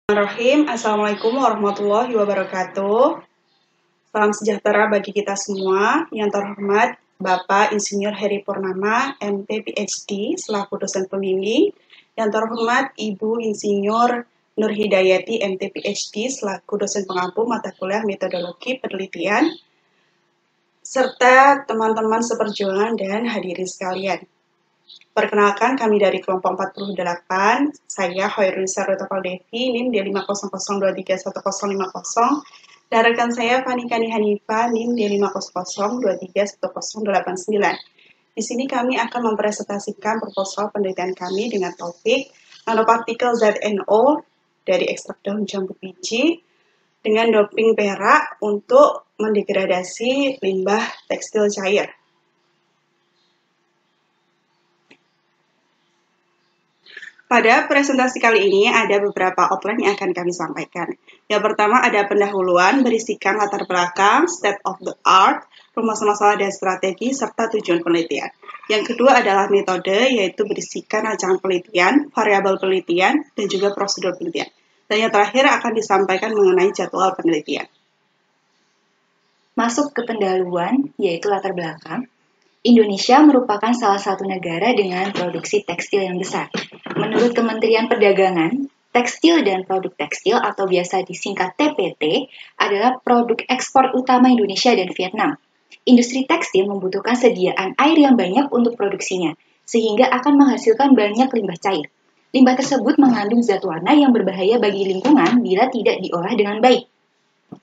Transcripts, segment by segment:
Bismillahirrahmanirrahim. Assalamualaikum warahmatullahi wabarakatuh. Salam sejahtera bagi kita semua. Yang terhormat Bapak Insinyur Heri Purnama, MT PhD, selaku dosen pembimbing. Yang terhormat Ibu Insinyur Nur Hidayati, MT PhD, selaku dosen pengampu mata kuliah metodologi penelitian, serta teman-teman seperjuangan dan hadirin sekalian. Perkenalkan, kami dari kelompok 48, saya Hoirunisa Rutapal Devi, NIM D500231050, dan rekan saya Fani Kani Hanifa, NIM D500231089. Di sini kami akan mempresentasikan proposal penelitian kami dengan topik nanopartikel ZNO dari ekstrak daun jambu biji dengan doping perak untuk mendegradasi limbah tekstil cair. Pada presentasi kali ini ada beberapa outline yang akan kami sampaikan. Yang pertama ada pendahuluan berisikan latar belakang, state of the art, rumus masalah dan strategi, serta tujuan penelitian. Yang kedua adalah metode, yaitu berisikan rancangan penelitian, variabel penelitian, dan juga prosedur penelitian. Dan yang terakhir akan disampaikan mengenai jadwal penelitian. Masuk ke pendahuluan, yaitu latar belakang. Indonesia merupakan salah satu negara dengan produksi tekstil yang besar. Menurut Kementerian Perdagangan, tekstil dan produk tekstil atau biasa disingkat TPT adalah produk ekspor utama Indonesia dan Vietnam. Industri tekstil membutuhkan sediaan air yang banyak untuk produksinya, sehingga akan menghasilkan banyak limbah cair. Limbah tersebut mengandung zat warna yang berbahaya bagi lingkungan bila tidak diolah dengan baik.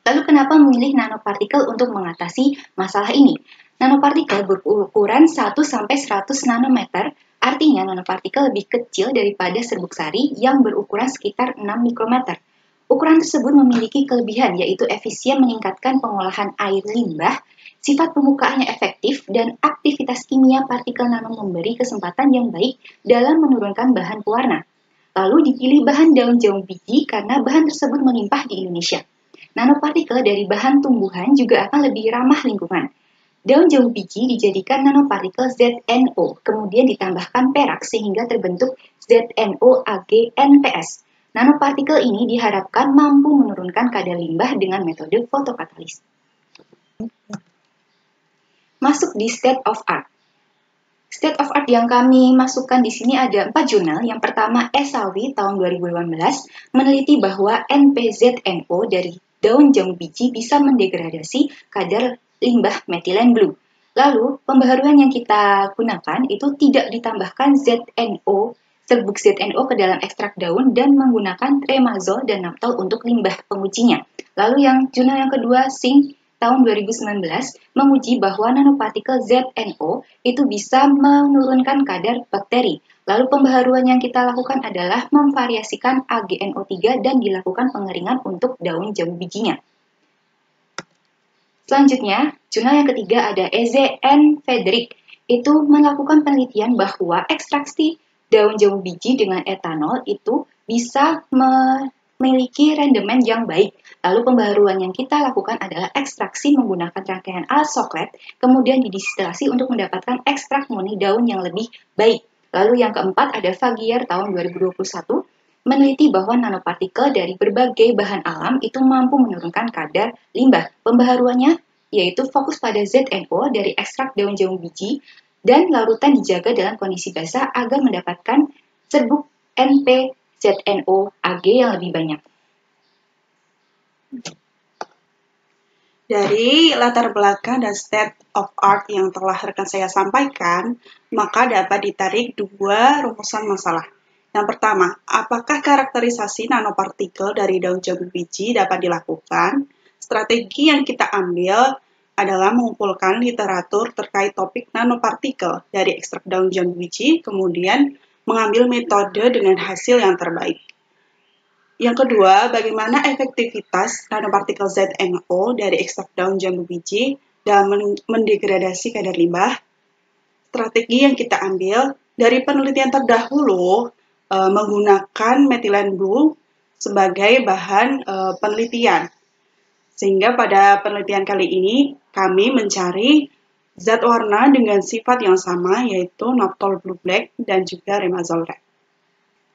Lalu kenapa memilih nanopartikel untuk mengatasi masalah ini? Nanopartikel berukuran 1-100 nanometer, artinya nanopartikel lebih kecil daripada serbuk sari yang berukuran sekitar 6 mikrometer. Ukuran tersebut memiliki kelebihan, yaitu efisien meningkatkan pengolahan air limbah, sifat pembukaannya efektif, dan aktivitas kimia partikel nano memberi kesempatan yang baik dalam menurunkan bahan pewarna. Lalu dipilih bahan daun jambu biji karena bahan tersebut melimpah di Indonesia. Nanopartikel dari bahan tumbuhan juga akan lebih ramah lingkungan. Daun jambu biji dijadikan nanopartikel ZNO, kemudian ditambahkan perak sehingga terbentuk ZNO AgNPS. Nanopartikel ini diharapkan mampu menurunkan kadar limbah dengan metode fotokatalis. Masuk di state of art. State of art yang kami masukkan di sini ada 4 jurnal. Yang pertama Esawi tahun 2018 meneliti bahwa NPZNO dari daun jambu biji bisa mendegradasi kadar limbah metilen blue. Lalu, pembaharuan yang kita gunakan itu tidak ditambahkan ZNO, serbuk ZNO ke dalam ekstrak daun dan menggunakan tremazol dan naptol untuk limbah pengujinya. Lalu yang jurnal yang kedua, Singh tahun 2019 menguji bahwa nanopartikel ZNO itu bisa menurunkan kadar bakteri. Lalu pembaharuan yang kita lakukan adalah memvariasikan AgNO3 dan dilakukan pengeringan untuk daun jambu bijinya. Selanjutnya, jurnal yang ketiga ada EZN Frederick. Itu melakukan penelitian bahwa ekstraksi daun jambu biji dengan etanol itu bisa memiliki rendemen yang baik. Lalu pembaharuan yang kita lakukan adalah ekstraksi menggunakan rangkaian alat soklet, kemudian didistilasi untuk mendapatkan ekstrak murni daun yang lebih baik. Lalu yang keempat ada Fagier tahun 2021, meneliti bahwa nanopartikel dari berbagai bahan alam itu mampu menurunkan kadar limbah. Pembaharuannya yaitu fokus pada ZNO dari ekstrak daun jambu biji dan larutan dijaga dalam kondisi basah agar mendapatkan serbuk NPZNO Ag yang lebih banyak. Dari latar belakang dan state of art yang telah rekan saya sampaikan, maka dapat ditarik dua rumusan masalah. Yang pertama, apakah karakterisasi nanopartikel dari daun jambu biji dapat dilakukan? Strategi yang kita ambil adalah mengumpulkan literatur terkait topik nanopartikel dari ekstrak daun jambu biji, kemudian mengambil metode dengan hasil yang terbaik. Yang kedua, bagaimana efektivitas nanopartikel ZNO dari ekstrak daun jambu biji dalam mendegradasi kadar limbah? Strategi yang kita ambil dari penelitian terdahulu menggunakan metilen blue sebagai bahan penelitian. Sehingga pada penelitian kali ini kami mencari zat warna dengan sifat yang sama yaitu naphtol blue black dan juga remazol red.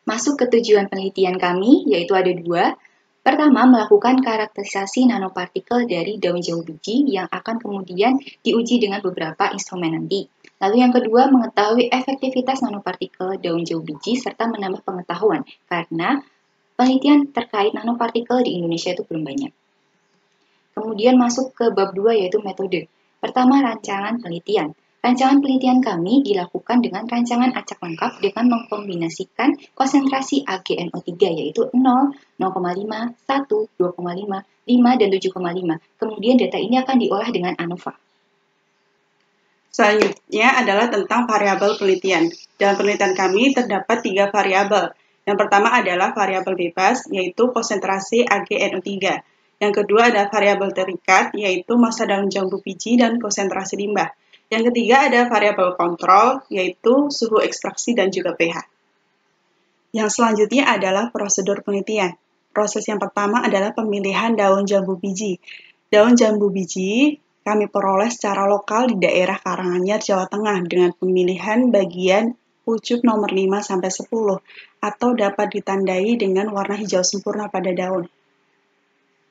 Masuk ke tujuan penelitian kami, yaitu ada dua. Pertama, melakukan karakterisasi nanopartikel dari daun jambu biji yang akan kemudian diuji dengan beberapa instrumen nanti. Lalu yang kedua, mengetahui efektivitas nanopartikel daun jambu biji serta menambah pengetahuan, karena penelitian terkait nanopartikel di Indonesia itu belum banyak. Kemudian masuk ke bab 2 yaitu metode. Pertama, rancangan penelitian. Rancangan penelitian kami dilakukan dengan rancangan acak lengkap dengan mengkombinasikan konsentrasi AgNO3 yaitu 0, 0,5, 1, 2,5, 5, dan 7,5. Kemudian data ini akan diolah dengan ANOVA. Selanjutnya adalah tentang variabel penelitian. Dalam penelitian kami terdapat 3 variabel. Yang pertama adalah variabel bebas, yaitu konsentrasi AgNO3. Yang kedua ada variabel terikat, yaitu massa daun jambu biji dan konsentrasi limbah. Yang ketiga ada variabel kontrol, yaitu suhu ekstraksi dan juga pH. Yang selanjutnya adalah prosedur penelitian. Proses yang pertama adalah pemilihan daun jambu biji. Daun jambu biji kami peroleh secara lokal di daerah Karanganyar, Jawa Tengah dengan pemilihan bagian pucuk nomor 5-10 atau dapat ditandai dengan warna hijau sempurna pada daun.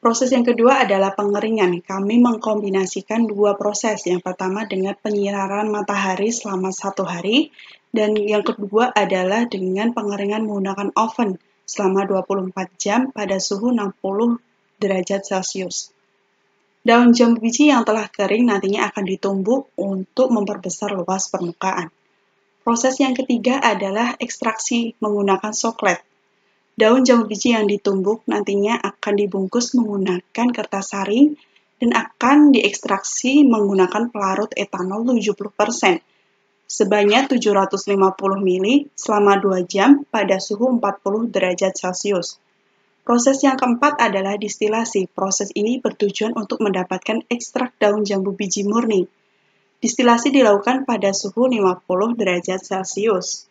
Proses yang kedua adalah pengeringan. Kami mengkombinasikan dua proses. Yang pertama dengan penyiraman matahari selama 1 hari dan yang kedua adalah dengan pengeringan menggunakan oven selama 24 jam pada suhu 60 derajat Celcius. Daun jambu biji yang telah kering nantinya akan ditumbuk untuk memperbesar luas permukaan. Proses yang ketiga adalah ekstraksi menggunakan soklet. Daun jambu biji yang ditumbuk nantinya akan dibungkus menggunakan kertas saring dan akan diekstraksi menggunakan pelarut etanol 70% sebanyak 750 ml selama 2 jam pada suhu 40 derajat Celcius. Proses yang keempat adalah distilasi. Proses ini bertujuan untuk mendapatkan ekstrak daun jambu biji murni. Distilasi dilakukan pada suhu 50 derajat Celcius.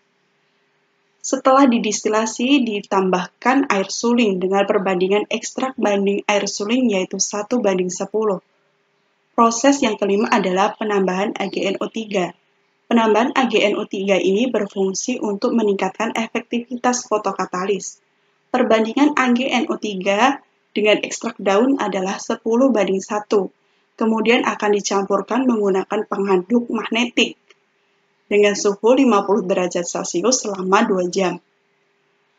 Setelah didistilasi, ditambahkan air suling dengan perbandingan ekstrak banding air suling yaitu 1:10. Proses yang kelima adalah penambahan AgNO3. Penambahan AgNO3 ini berfungsi untuk meningkatkan efektivitas fotokatalis. Perbandingan AgNO3 dengan ekstrak daun adalah 10:1. Kemudian akan dicampurkan menggunakan pengaduk magnetik dengan suhu 50 derajat Celcius selama 2 jam.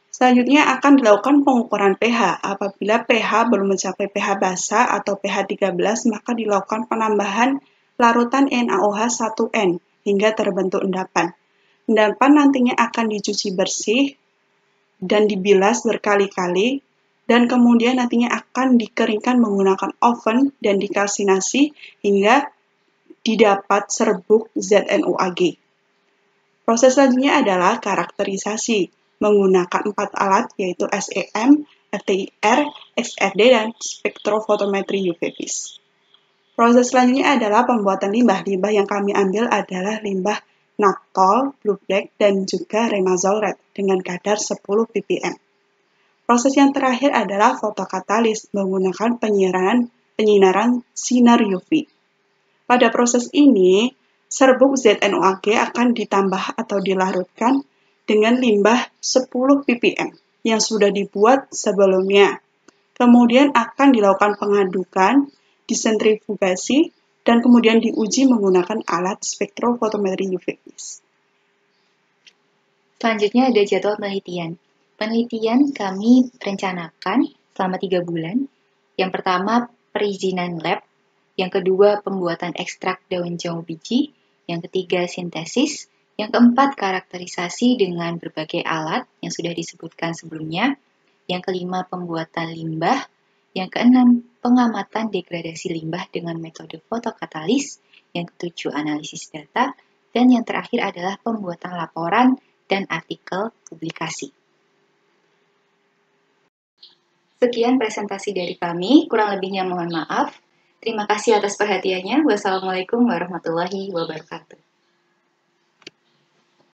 Selanjutnya akan dilakukan pengukuran pH. Apabila pH belum mencapai pH basa atau pH 13, maka dilakukan penambahan larutan NaOH1N hingga terbentuk endapan. Endapan nantinya akan dicuci bersih dan dibilas berkali-kali dan kemudian nantinya akan dikeringkan menggunakan oven dan dikalsinasi hingga didapat serbuk ZnOAg. Proses selanjutnya adalah karakterisasi menggunakan 4 alat yaitu SEM, FTIR, XRD, dan spektrofotometri UV-Vis. Proses selanjutnya adalah pembuatan limbah. Limbah yang kami ambil adalah limbah naphthol, blue black, dan juga remazole red dengan kadar 10 ppm. Proses yang terakhir adalah fotokatalis menggunakan penyinaran sinar UV. Pada proses ini, serbuk ZnOAg akan ditambah atau dilarutkan dengan limbah 10 ppm yang sudah dibuat sebelumnya. Kemudian akan dilakukan pengadukan, disentrifugasi, dan kemudian diuji menggunakan alat spektrofotometri UV-Vis. Selanjutnya ada jadwal penelitian. Penelitian kami rencanakan selama 3 bulan. Yang pertama, perizinan lab. Yang kedua, pembuatan ekstrak daun jambu biji. Yang ketiga, sintesis. Yang keempat, karakterisasi dengan berbagai alat yang sudah disebutkan sebelumnya. Yang kelima, pembuatan limbah. Yang keenam, pengamatan degradasi limbah dengan metode fotokatalis. Yang ketujuh, analisis data. Dan yang terakhir adalah pembuatan laporan dan artikel publikasi. Sekian presentasi dari kami, kurang lebihnya mohon maaf. Terima kasih atas perhatiannya. Wassalamualaikum warahmatullahi wabarakatuh.